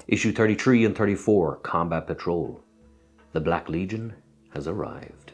Issue 33 and 34, Combat Patrol. The Black Legion has arrived.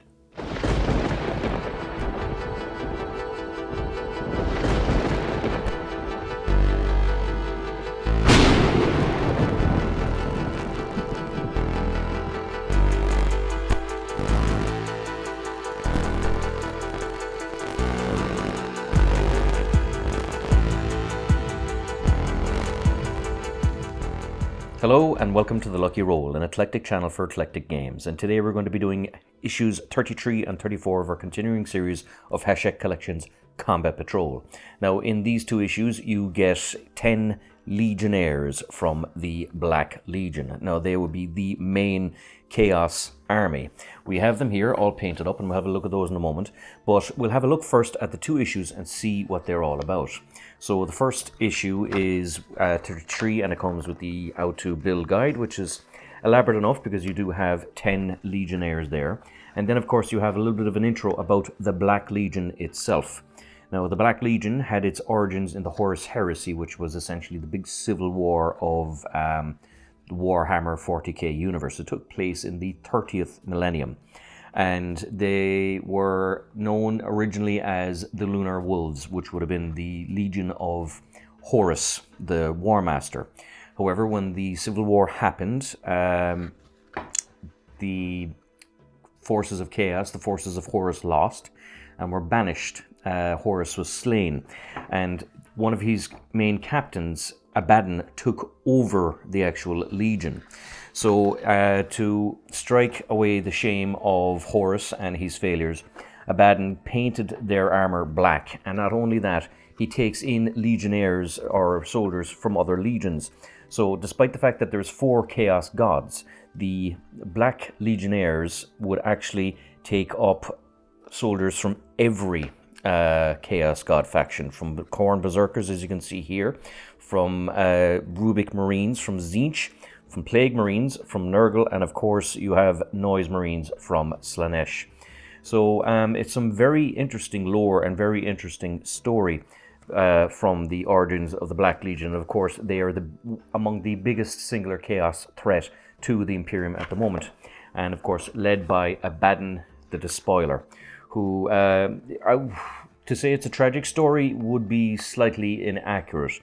Hello and welcome to The Lucky Roll, an eclectic channel for eclectic games. And today we're going to be doing issues 33 and 34 of our continuing series of Hachette Collection's Combat Patrol. Now in these two issues you get 10 Legionnaires from the Black Legion. Now they will be the main Chaos army. We have them here all painted up and we'll have a look at those in a moment. But we'll have a look first at the two issues and see what they're all about. So the first issue is 33 and it comes with the how to build guide, which is elaborate enough because you do have 10 Legionnaires there. And then of course you have a little bit of an intro about the Black Legion itself. Now the Black Legion had its origins in the Horus Heresy, which was essentially the big civil war of the Warhammer 40k universe. It took place in the 30th millennium. And they were known originally as the Lunar Wolves, which would have been the Legion of Horus, the War Master. However, when the Civil War happened, the forces of Chaos, the forces of Horus lost and were banished. Horus was slain, and one of his main captains, Abaddon, took over the actual Legion. So to strike away the shame of Horus and his failures, Abaddon painted their armor black, and not only that, he takes in legionnaires or soldiers from other legions. So despite the fact that there's 4 Chaos gods, the Black Legionnaires would actually take up soldiers from every Chaos God faction, from the Khorne Berserkers, as you can see here, from Rubic Marines, from Tzeentch, from Plague Marines, from Nurgle, and of course you have Noise Marines from Slaanesh. So it's some very interesting lore and very interesting story from the origins of the Black Legion. Of course, they are among the biggest singular Chaos threat to the Imperium at the moment, and of course led by Abaddon the Despoiler, who, to say it's a tragic story would be slightly inaccurate.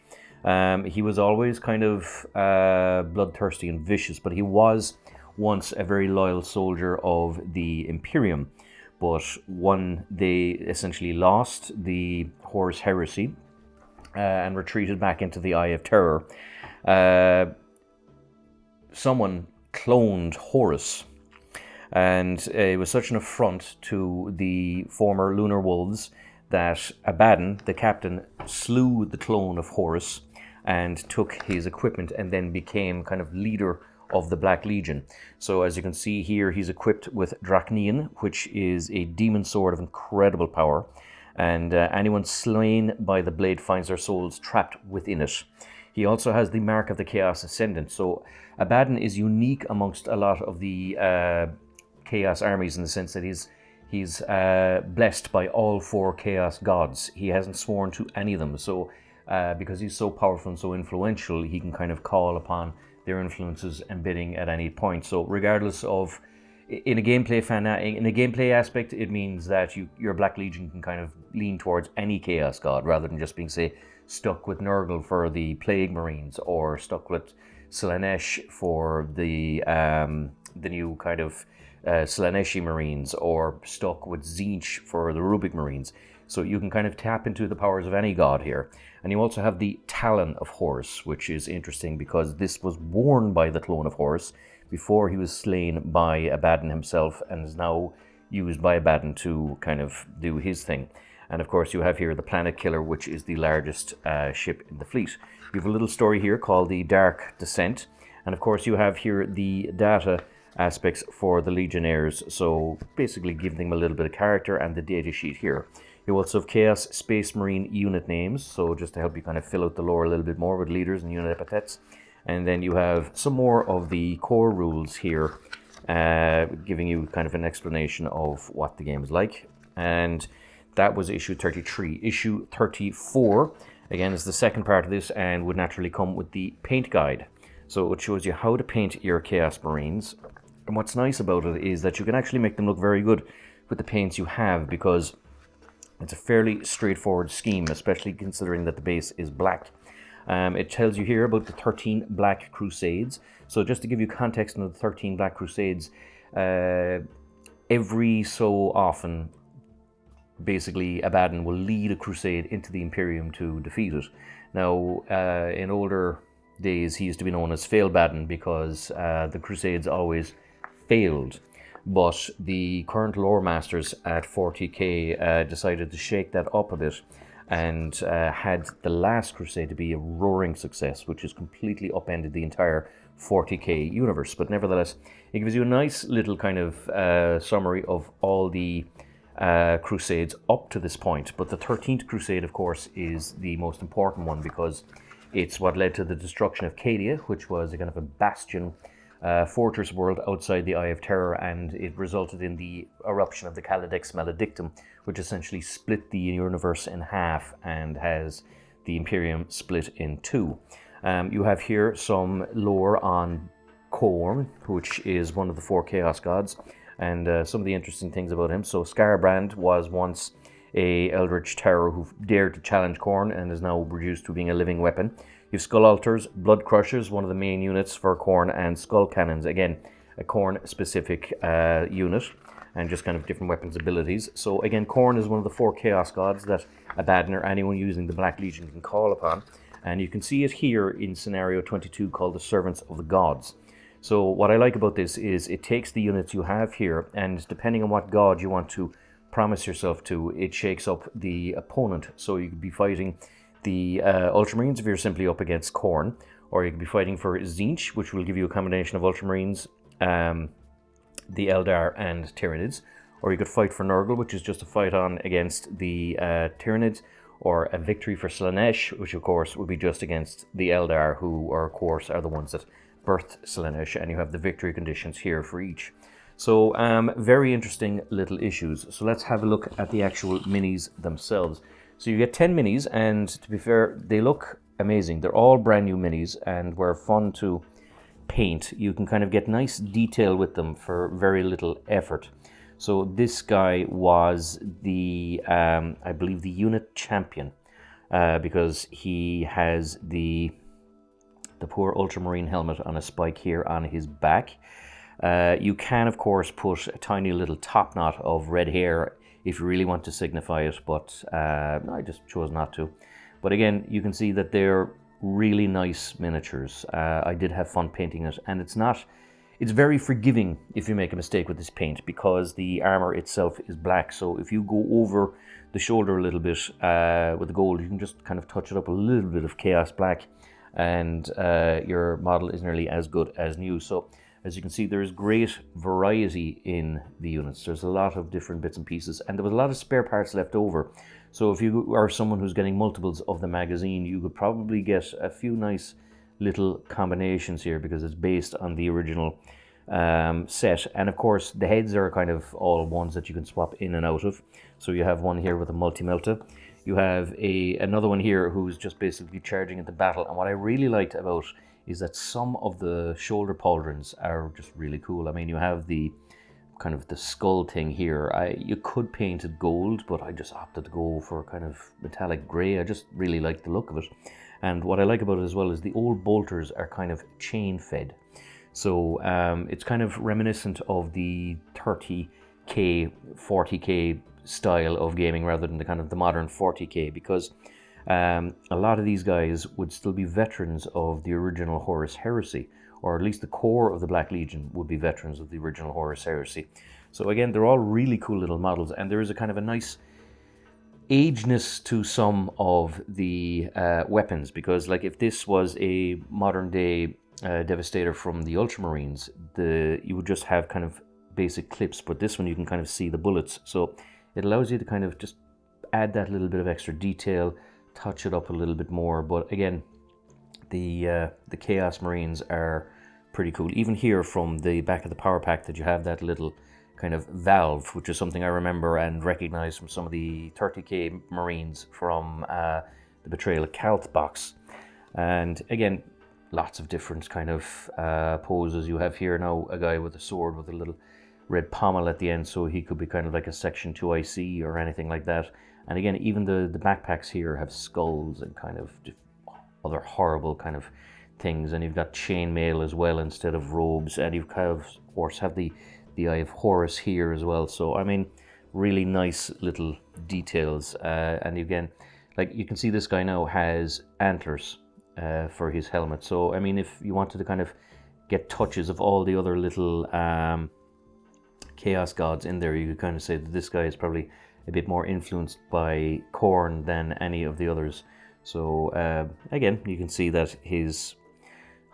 He was always kind of bloodthirsty and vicious, but he was once a very loyal soldier of the Imperium. But when they essentially lost the Horus Heresy and retreated back into the Eye of Terror, someone cloned Horus. And it was such an affront to the former Lunar Wolves that Abaddon, the captain, slew the clone of Horus and took his equipment and then became kind of leader of the Black Legion. So as you can see here, he's equipped with Drachnian, which is a demon sword of incredible power. And anyone slain by the blade finds their souls trapped within it. He also has the Mark of the Chaos Ascendant. So Abaddon is unique amongst a lot of the Chaos armies in the sense that he's blessed by all 4 Chaos gods. He hasn't sworn to any of them, so because he's so powerful and so influential, he can kind of call upon their influences and bidding at any point. So regardless of, in a gameplay aspect, it means that your Black Legion can kind of lean towards any Chaos god rather than just being, say, stuck with Nurgle for the Plague Marines, or stuck with Slaanesh for the new kind of Slaaneshi Marines, or stuck with Tzeentch for the Rubic Marines. So you can kind of tap into the powers of any god here. And you also have the Talon of Horus, which is interesting because this was worn by the clone of Horus before he was slain by Abaddon himself, and is now used by Abaddon to kind of do his thing. And of course you have here the Planet Killer, which is the largest ship in the fleet. You have a little story here called the Dark Descent. And of course you have here the data aspects for the Legionnaires, so basically giving them a little bit of character, and the data sheet here. You also have Chaos Space Marine unit names, so just to help you kind of fill out the lore a little bit more with leaders and unit epithets. And then you have some more of the core rules here, giving you kind of an explanation of what the game is like. And that was issue 33. Issue 34, again, is the second part of this and would naturally come with the paint guide. So it shows you how to paint your Chaos Marines. And what's nice about it is that you can actually make them look very good with the paints you have, because it's a fairly straightforward scheme, especially considering that the base is black. It tells you here about the 13 Black Crusades. So just to give you context on the 13 Black Crusades, every so often, basically, Abaddon will lead a crusade into the Imperium to defeat it. Now, in older days, he used to be known as Fail-Baddon because the crusades always failed. But the current lore masters at 40k decided to shake that up a bit and had the last crusade to be a roaring success, which has completely upended the entire 40k universe. But nevertheless, it gives you a nice little kind of summary of all the crusades up to this point. But the 13th crusade, of course, is the most important one because it's what led to the destruction of Cadia, which was a kind of a bastion fortress world outside the Eye of Terror, and it resulted in the eruption of the Kaladex Maledictum, which essentially split the universe in half and has the Imperium split in two. You have here some lore on Khorne, which is one of the 4 Chaos Gods, and some of the interesting things about him. So Scarbrand was once a eldritch terror who dared to challenge Khorne and is now reduced to being a living weapon. You have Skull Altars, Blood Crushers, one of the main units for Khorne, and Skull Cannons, again, a Khorne-specific unit, and just kind of different weapons abilities. So again, Khorne is one of the 4 Chaos Gods that Abaddon or anyone using the Black Legion can call upon. And you can see it here in scenario 22 called the Servants of the Gods. So what I like about this is it takes the units you have here, and depending on what god you want to promise yourself to, it shakes up the opponent. So you could be fighting the Ultramarines if you're simply up against Khorne, or you could be fighting for Tzeentch, which will give you a combination of Ultramarines, the Eldar, and Tyranids. Or you could fight for Nurgle, which is just a fight on against the Tyranids, or a victory for Slaanesh, which of course would be just against the Eldar, who are, of course, are the ones that birthed Slaanesh, and you have the victory conditions here for each. So very interesting little issues. So let's have a look at the actual minis themselves. So you get 10 minis, and to be fair, they look amazing. They're all brand new minis and were fun to paint. You can kind of get nice detail with them for very little effort. So this guy was the, I believe, the unit champion, because he has the poor Ultramarine helmet on a spike here on his back. You can, of course, put a tiny little top knot of red hair if you really want to signify it, but I just chose not to. But again, you can see that they're really nice miniatures. I did have fun painting it, and it's very forgiving if you make a mistake with this paint, because the armor itself is black. So if you go over the shoulder a little bit with the gold, you can just kind of touch it up a little bit of Chaos Black, and your model is nearly as good as new. So as you can see, there is great variety in the units. There's a lot of different bits and pieces, and there was a lot of spare parts left over. So if you are someone who's getting multiples of the magazine, you could probably get a few nice little combinations here, because it's based on the original set. And of course, the heads are kind of all ones that you can swap in and out of. So you have one here with a multi-melta. You have another one here who's just basically charging into battle. And what I really liked about is that some of the shoulder pauldrons are just really cool. I mean, you have the kind of the skull thing here. You could paint it gold, but I just opted to go for kind of metallic grey. I just really like the look of it. And what I like about it as well is the old bolters are kind of chain fed. So it's kind of reminiscent of the 30k, 40k style of gaming rather than the kind of the modern 40k, because a lot of these guys would still be veterans of the original Horus Heresy, or at least the core of the Black Legion would be veterans of the original Horus Heresy. So again, they're all really cool little models, and there is a kind of a nice ageness to some of the weapons, because like if this was a modern day Devastator from the Ultramarines, you would just have kind of basic clips, but this one you can kind of see the bullets. So it allows you to kind of just add that little bit of extra detail, touch it up a little bit more. But again, the Chaos Marines are pretty cool. Even here from the back of the power pack, that you have that little kind of valve, which is something I remember and recognize from some of the 30k Marines from the Betrayal of Calth box. And again, lots of different kind of poses. You have here now a guy with a sword with a little red pommel at the end, so he could be kind of like a Section 2 IC or anything like that. And again, even the backpacks here have skulls and kind of other horrible kind of things. And you've got chainmail as well instead of robes, and you've kind of course have the Eye of Horus here as well. So I mean, really nice little details. And again, like you can see, this guy now has antlers for his helmet. So I mean, if you wanted to kind of get touches of all the other little chaos gods in there, you could kind of say that this guy is probably a bit more influenced by Khorne than any of the others. So again, you can see that his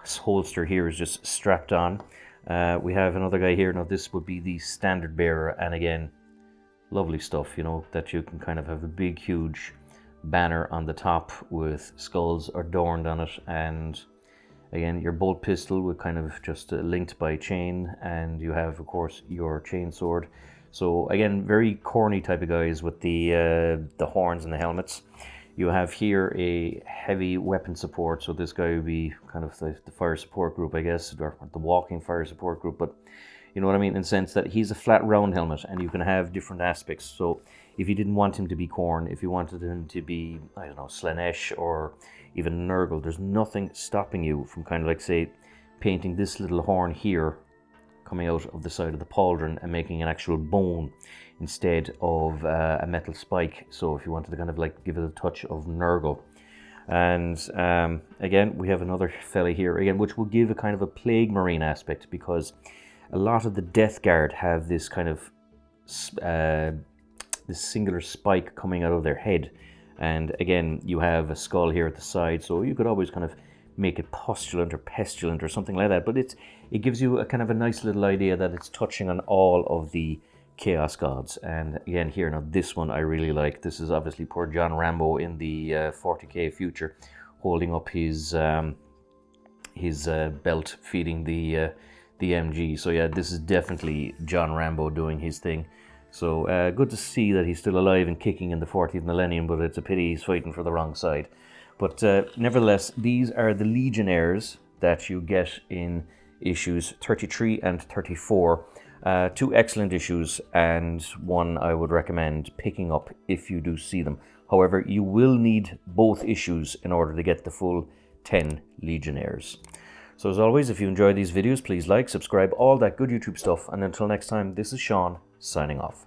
holster here is just strapped on. We have another guy here. Now this would be the standard bearer, and again, lovely stuff, you know, that you can kind of have a big huge banner on the top with skulls adorned on it, and again your bolt pistol with kind of just linked by chain, and you have of course your chain sword. So again, very corny type of guys with the horns and the helmets. You have here a heavy weapon support, so this guy would be kind of the fire support group, I guess, or the walking fire support group, but you know what I mean, in the sense that he's a flat round helmet and you can have different aspects. So if you didn't want him to be Khorne, if you wanted him to be, I don't know, Slanesh or even Nurgle, there's nothing stopping you from kind of like, say, painting this little horn here coming out of the side of the pauldron and making an actual bone instead of a metal spike. So if you wanted to kind of like give it a touch of Nurgle. And again, we have another fella here again, which will give a kind of a Plague Marine aspect, because a lot of the Death Guard have this kind of this singular spike coming out of their head. And again, you have a skull here at the side, so you could always kind of make it postulant or pestilent or something like that. But it gives you a kind of a nice little idea that it's touching on all of the Chaos Gods. And again here, now this one I really like. This is obviously poor John Rambo in the 40k future, holding up his belt, feeding the MG. So yeah, this is definitely John Rambo doing his thing. So good to see that he's still alive and kicking in the 40th millennium, but it's a pity he's fighting for the wrong side. But nevertheless, these are the Legionnaires that you get in issues 33 and 34. Two excellent issues, and one I would recommend picking up if you do see them. However, you will need both issues in order to get the full 10 Legionnaires. So as always, if you enjoy these videos, please like, subscribe, all that good YouTube stuff. And until next time, this is Sean, signing off.